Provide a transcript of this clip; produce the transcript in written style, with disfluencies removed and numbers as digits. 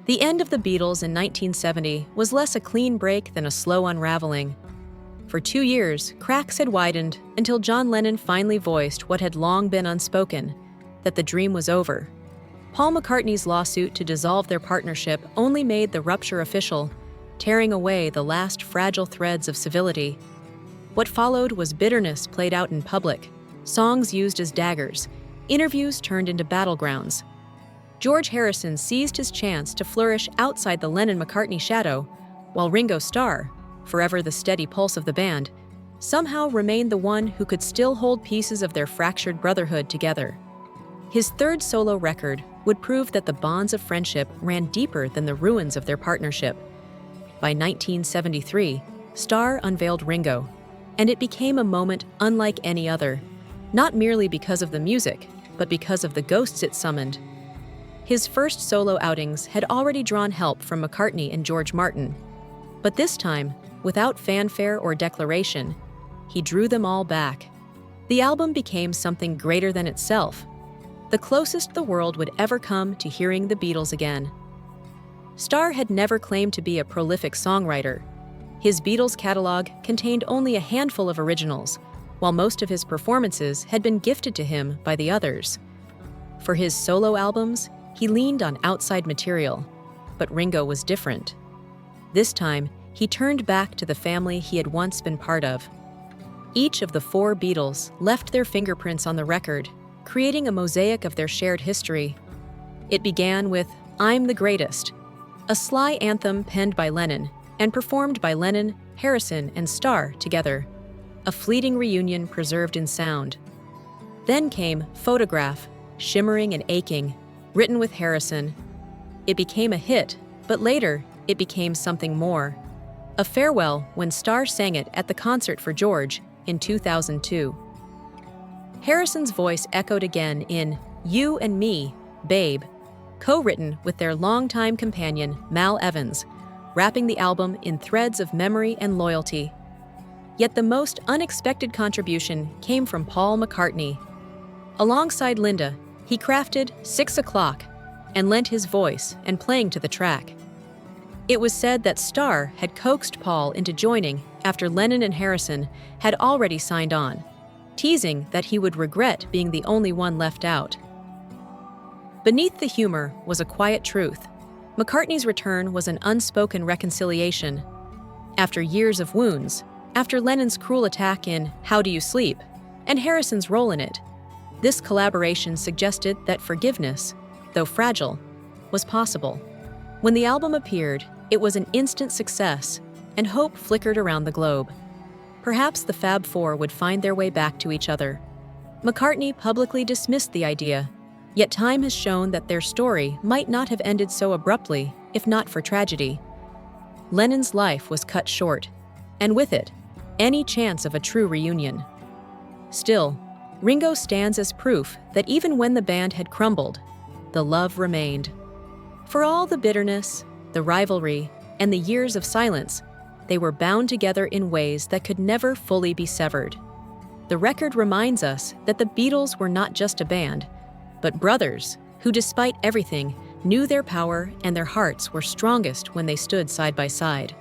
The end of the Beatles in 1970 was less a clean break than a slow unraveling. For 2 years, cracks had widened until John Lennon finally voiced what had long been unspoken, that the dream was over. Paul McCartney's lawsuit to dissolve their partnership only made the rupture official, tearing away the last fragile threads of civility. What followed was bitterness played out in public, songs used as daggers, interviews turned into battlegrounds. George Harrison seized his chance to flourish outside the Lennon-McCartney shadow, while Ringo Starr, forever the steady pulse of the band, somehow remained the one who could still hold pieces of their fractured brotherhood together. His third solo record would prove that the bonds of friendship ran deeper than the ruins of their partnership. By 1973, Starr unveiled Ringo, and it became a moment unlike any other, not merely because of the music, but because of the ghosts it summoned. His first solo outings had already drawn help from McCartney and George Martin, but this time, without fanfare or declaration, he drew them all back. The album became something greater than itself, the closest the world would ever come to hearing the Beatles again. Starr had never claimed to be a prolific songwriter. His Beatles catalog contained only a handful of originals, while most of his performances had been gifted to him by the others. For his solo albums, he leaned on outside material, but Ringo was different. This time, he turned back to the family he had once been part of. Each of the 4 Beatles left their fingerprints on the record, creating a mosaic of their shared history. It began with "I'm the Greatest," a sly anthem penned by Lennon and performed by Lennon, Harrison, and Starr together, a fleeting reunion preserved in sound. Then came "Photograph," shimmering and aching, written with Harrison. It became a hit, but later it became something more. A farewell when Starr sang it at the concert for George in 2002. Harrison's voice echoed again in "You and Me, Babe," co-written with their longtime companion Mal Evans, wrapping the album in threads of memory and loyalty. Yet the most unexpected contribution came from Paul McCartney. Alongside Linda, he crafted 6 O'Clock and lent his voice and playing to the track. It was said that Starr had coaxed Paul into joining after Lennon and Harrison had already signed on, teasing that he would regret being the only one left out. Beneath the humor was a quiet truth. McCartney's return was an unspoken reconciliation. After years of wounds, after Lennon's cruel attack in "How Do You Sleep?" and Harrison's role in it, this collaboration suggested that forgiveness, though fragile, was possible. When the album appeared, it was an instant success, and hope flickered around the globe. Perhaps the Fab Four would find their way back to each other. McCartney publicly dismissed the idea, yet time has shown that their story might not have ended so abruptly if not for tragedy. Lennon's life was cut short, and with it, any chance of a true reunion. Still, Ringo stands as proof that even when the band had crumbled, the love remained. For all the bitterness, the rivalry, and the years of silence, they were bound together in ways that could never fully be severed. The record reminds us that the Beatles were not just a band, but brothers who, despite everything, knew their power and their hearts were strongest when they stood side by side.